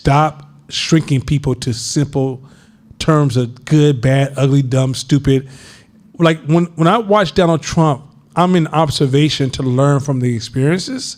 stop shrinking people to simple terms of good, bad, ugly, dumb, stupid. Like when I watch Donald Trump, I'm in observation to learn from the experiences.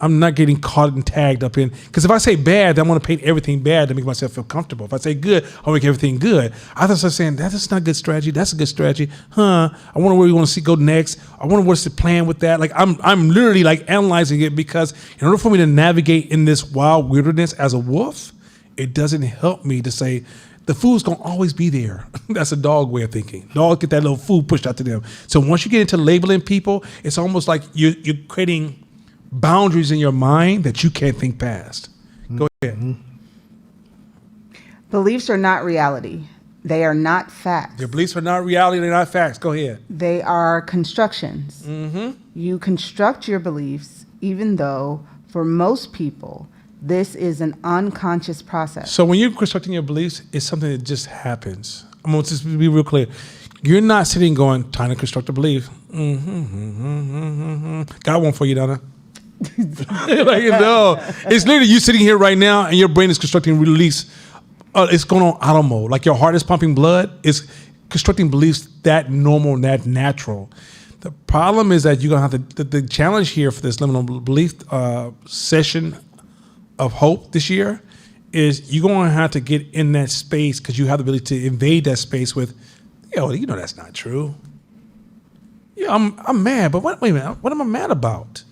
I'm not getting caught and tagged up in, because if I say bad, then I want to paint everything bad to make myself feel comfortable. If I say good, I'll make everything good. I start saying, that's not a good strategy. That's a good strategy. I wonder where you want to see go next. I wonder what's the plan with that. Like I'm literally like analyzing it, because in order for me to navigate in this wild wilderness as a wolf, it doesn't help me to say, the food's gonna always be there. That's a dog way of thinking. Dogs get that little food pushed out to them. So once you get into labeling people, it's almost like you're creating boundaries in your mind that you can't think past. Go ahead. Beliefs are not reality. They are not facts. Your beliefs are not reality. They're not facts. Go ahead. They are constructions. You construct your beliefs, even though for most people, this is an unconscious process. So when you're constructing your beliefs, it's something that just happens. I'm going to just be real clear. You're not sitting going, trying to construct a belief. Got one for you, Donna. Like, no. It's literally you sitting here right now and your brain is constructing release. It's going on auto mode. Like your heart is pumping blood. It's constructing beliefs that normal, that natural. The problem is that you're going to have the challenge here for this liminal belief session of hope this year is you're going to have to get in that space, because you have the ability to invade that space with, you know that's not true. Yeah, I'm mad, but wait a minute, what am I mad about?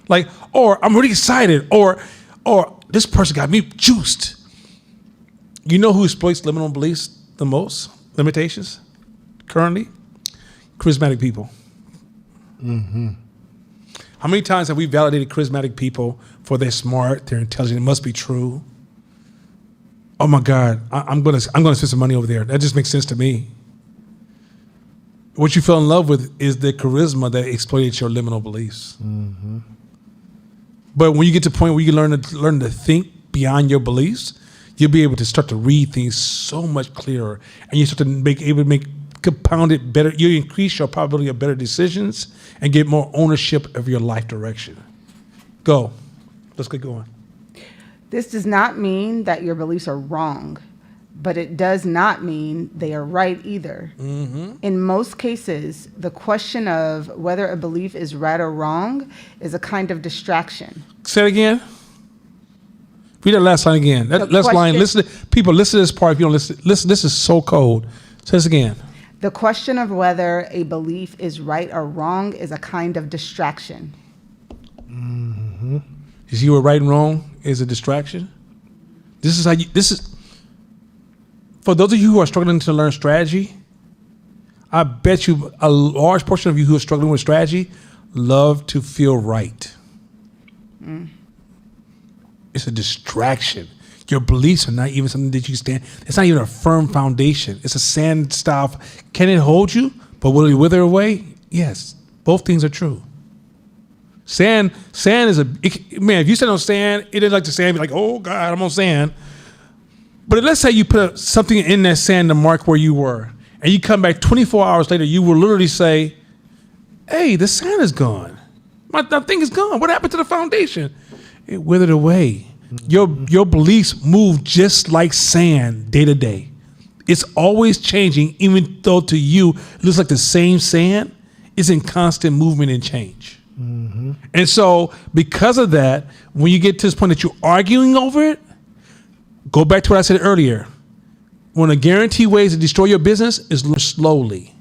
Like, or I'm really excited, or this person got me juiced. You know who exploits liminal beliefs the most? Limitations currently? Charismatic people. How many times have we validated charismatic people for they're smart, they're intelligent, it must be true? Oh my God, I'm gonna spend some money over there. That just makes sense to me. What you fell in love with is the charisma that exploited your liminal beliefs. But when you get to the point where you learn to think beyond your beliefs, you'll be able to start to read things so much clearer, and you start to make compound it better. You increase your probability of better decisions and get more ownership of your life direction. Go. Let's get going. This does not mean that your beliefs are wrong, but it does not mean they are right either. In most cases, the question of whether a belief is right or wrong is a kind of distraction. Say it again. Read that last line again. That last line. Listen to this part. If you don't listen, this is so cold. Say this again. The question of whether a belief is right or wrong is a kind of distraction. You see what right and wrong is a distraction? This is for those of you who are struggling to learn strategy, I bet you a large portion of you who are struggling with strategy love to feel right. It's a distraction. Your beliefs are not even something that you stand. It's not even a firm foundation. It's a sand style. Can it hold you? But will it wither away? Yes. Both things are true. Sand is man, if you stand on sand, it is like the sand, be like, oh God, I'm on sand. But let's say you put something in that sand to mark where you were, and you come back 24 hours later, you will literally say, hey, the sand is gone. My thing is gone. What happened to the foundation? It withered away. Your beliefs move just like sand day to day. It's always changing, even though to you it looks like the same sand. It's in constant movement and change. And so because of that, when you get to this point that you're arguing over it, go back to what I said earlier. One of the guaranteed ways to destroy your business is slowly.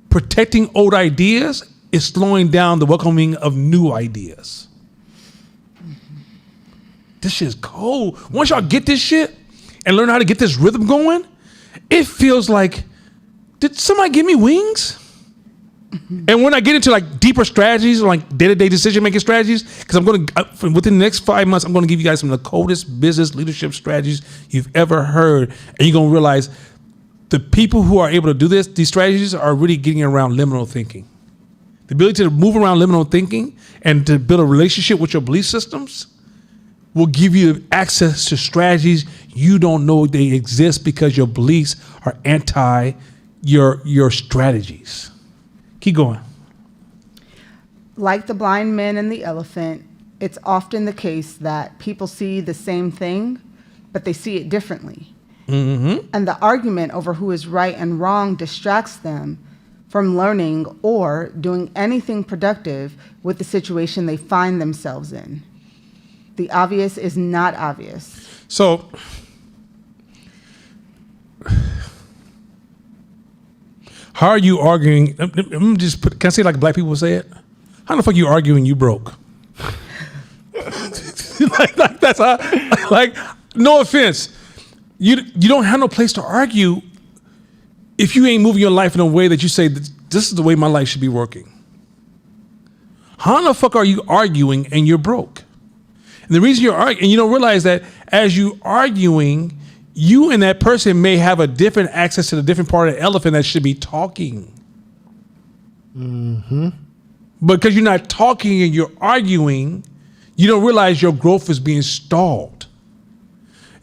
Protecting old ideas is slowing down the welcoming of new ideas. This shit's cold. Once y'all get this shit and learn how to get this rhythm going, it feels like, did somebody give me wings? And when I get into like deeper strategies, like day-to-day decision-making strategies, because I'm going to, within the next 5 months, I'm going to give you guys some of the coldest business leadership strategies you've ever heard. And you're going to realize the people who are able to do these strategies are really getting around liminal thinking. The ability to move around liminal thinking and to build a relationship with your belief systems will give you access to strategies you don't know they exist because your beliefs are anti your strategies. Keep going. Like the blind man and the elephant, it's often the case that people see the same thing, but they see it differently. And the argument over who is right and wrong distracts them from learning or doing anything productive with the situation they find themselves in. The obvious is not obvious. So, how are you arguing? Can I say it like black people say it? How the fuck you arguing you broke? like that's how, like, no offense. You don't have no place to argue if you ain't moving your life in a way that you say, this is the way my life should be working. How the fuck are you arguing and you're broke? And the reason you're arguing, and you don't realize that as you arguing, you and that person may have a different access to the different part of the elephant that should be talking. But because you're not talking and you're arguing, you don't realize your growth is being stalled.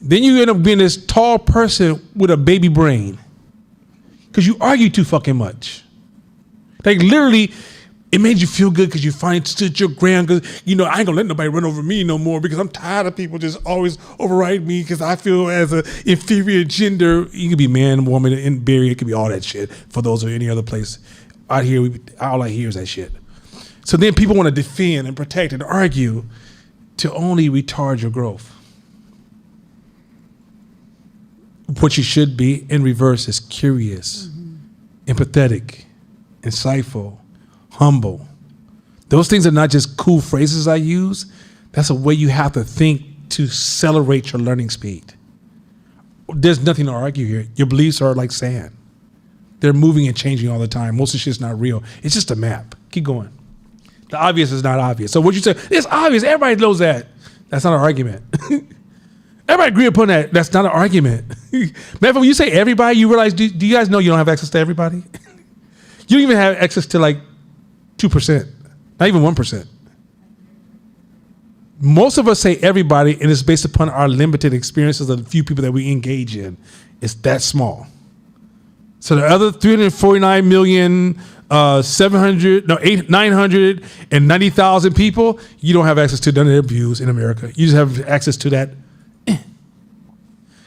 Then you end up being this tall person with a baby brain because you argue too fucking much. Like literally, it made you feel good because you finally stood your ground because, you know, I ain't gonna let nobody run over me no more because I'm tired of people just always override me because I feel as an inferior gender. You could be man, woman, and berry. It could be all that shit for those or any other place. Out here, all I hear is that shit. So then people want to defend and protect and argue to only retard your growth. What you should be in reverse is curious, empathetic, insightful, humble. Those things are not just cool phrases I use. That's a way you have to think to accelerate your learning speed. There's nothing to argue here. Your beliefs are like sand. They're moving and changing all the time. Most of the shit's not real. It's just a map. Keep going. The obvious is not obvious. So what you say, it's obvious. Everybody knows that. That's not an argument. Everybody agree upon that. That's not an argument. When you say everybody, you realize, do you guys know you don't have access to everybody? You don't even have access to like 2%, not even 1%. Most of us say everybody, and it's based upon our limited experiences of the few people that we engage in. It's that small. So the other 990,000 people, you don't have access to none of their views in America. You just have access to that.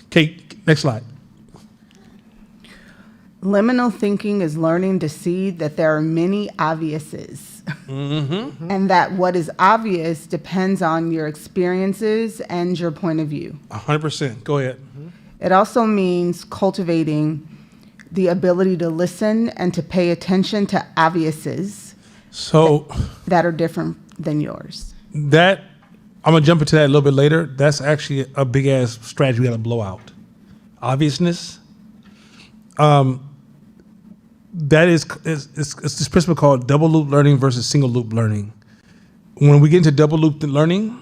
Okay, next slide. Liminal thinking is learning to see that there are many obviouses, and that what is obvious depends on your experiences and your point of view. 100%. Go ahead. It also means cultivating the ability to listen and to pay attention to obviouses that are different than yours. That I'm gonna jump into that a little bit later. That's actually a big ass strategy we gotta blow out. Obviousness. That is it's this principle called double loop learning versus single loop learning. When we get into double loop learning,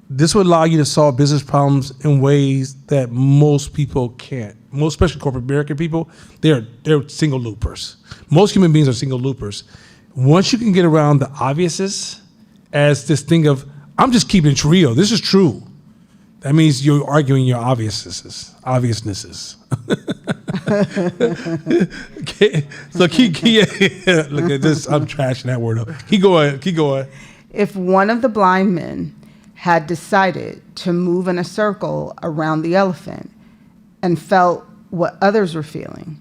this will allow you to solve business problems in ways that most people can't. Most, especially corporate American people, they're single loopers. Most human beings are single loopers. Once you can get around the obviouses as this thing of, I'm just keeping it real. This is true. That means you're arguing your obviousnesses. Okay. So keep look at this. I'm trashing that word up. Keep going. If one of the blind men had decided to move in a circle around the elephant and felt what others were feeling,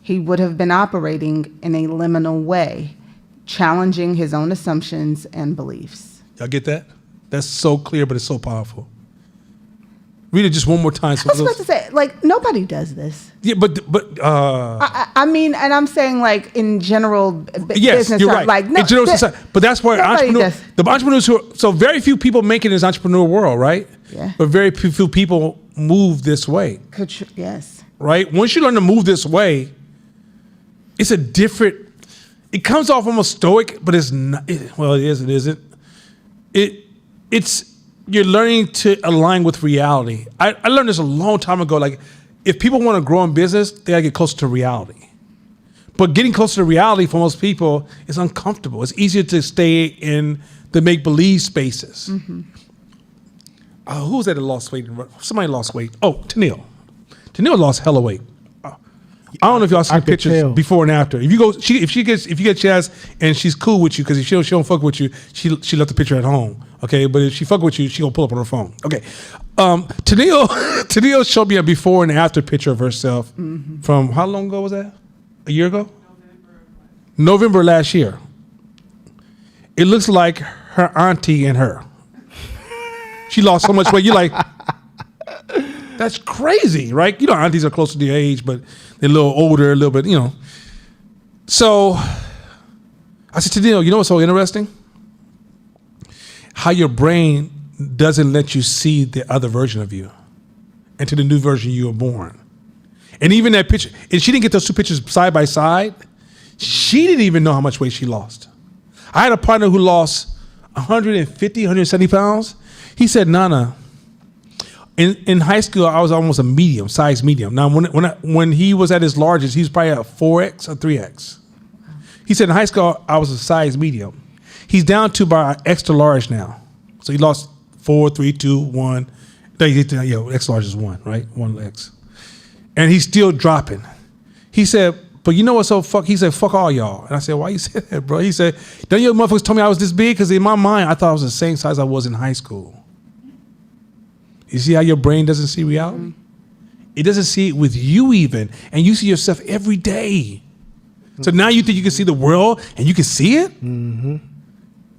he would have been operating in a liminal way, challenging his own assumptions and beliefs. Y'all get that? That's so clear, but it's so powerful. Read it just one more time. I was about to say, like, nobody does this. Yeah, but I mean, and I'm saying, like, in general, yes, business, you're right. like, no, in general society, but that's why the entrepreneurs so very few people make it in this entrepreneurial world, right? Yeah. But very few people move this way. Yes. Right. Once you learn to move this way, it's a different. It comes off almost stoic, but it's not. Well, it is. It isn't. It's. You're learning to align with reality. I learned this a long time ago. Like, if people want to grow in business, they gotta get closer to reality. But getting closer to reality for most people is uncomfortable. It's easier to stay in the make-believe spaces. Who was that that lost weight? Somebody lost weight. Oh, Tennille. Tennille lost hella weight. I don't know if y'all see I could pictures tell. before and after. If you get a chance and she's cool with you, because if she don't fuck with you, she left the picture at home. Okay, but if she fuck with you, she gonna pull up on her phone. Okay, Tennille showed me a before and after picture of herself from how long ago was that? A year ago? November last year. It looks like her auntie and her. She lost so much weight. You're like, that's crazy, right? You know, aunties are closer to your age, but they're a little older, a little bit, you know. So I said, Tennille, you know what's so interesting? How your brain doesn't let you see the other version of you into the new version you were born. And even that picture, and she didn't get those two pictures side by side. She didn't even know how much weight she lost. I had a partner who lost 150, 170 pounds. He said, Nana, in high school, I was almost a size medium. Now, when he was at his largest, he was probably a 4X or 3X. He said in high school, I was a size medium. He's down to about extra large now. So he lost 4, 3, 2, 1. Extra large is 1, right? 1X. And he's still dropping. He said, but you know what's so fuck? He said, fuck all y'all. And I said, why you say that, bro? He said, don't you motherfuckers tell me I was this big? Because in my mind, I thought I was the same size I was in high school. You see how your brain doesn't see reality? It doesn't see it with you even. And you see yourself every day. So now you think you can see the world and you can see it? Mm-hmm.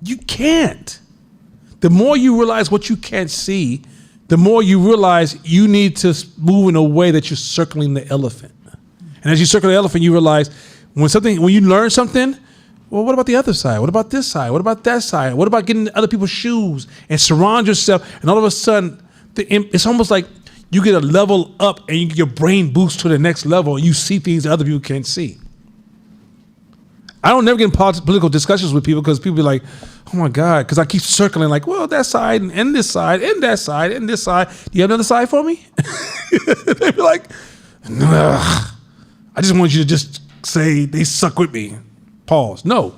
You can't. The more you realize what you can't see, the more you realize you need to move in a way that you're circling the elephant. And as you circle the elephant, you realize when you learn something, well, what about the other side? What about this side? What about that side? What about getting in other people's shoes and surround yourself? And all of a sudden, it's almost like you get a level up and your brain boosts to the next level and you see things that other people can't see. I don't never get in political discussions with people because people be like, oh my God, because I keep circling like, well, that side and this side and that side and this side. Do you have another side for me? They be like, ugh. I just want you to just say they suck with me. Pause. No.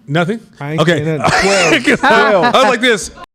Nothing? I ain't Okay. saying nothing. 12. I was like this.